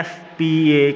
FPA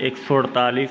148،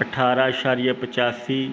18.85،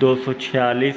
246،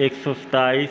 127،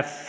FC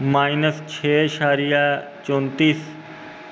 -6.34،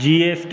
GST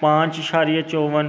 5.54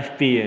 FPA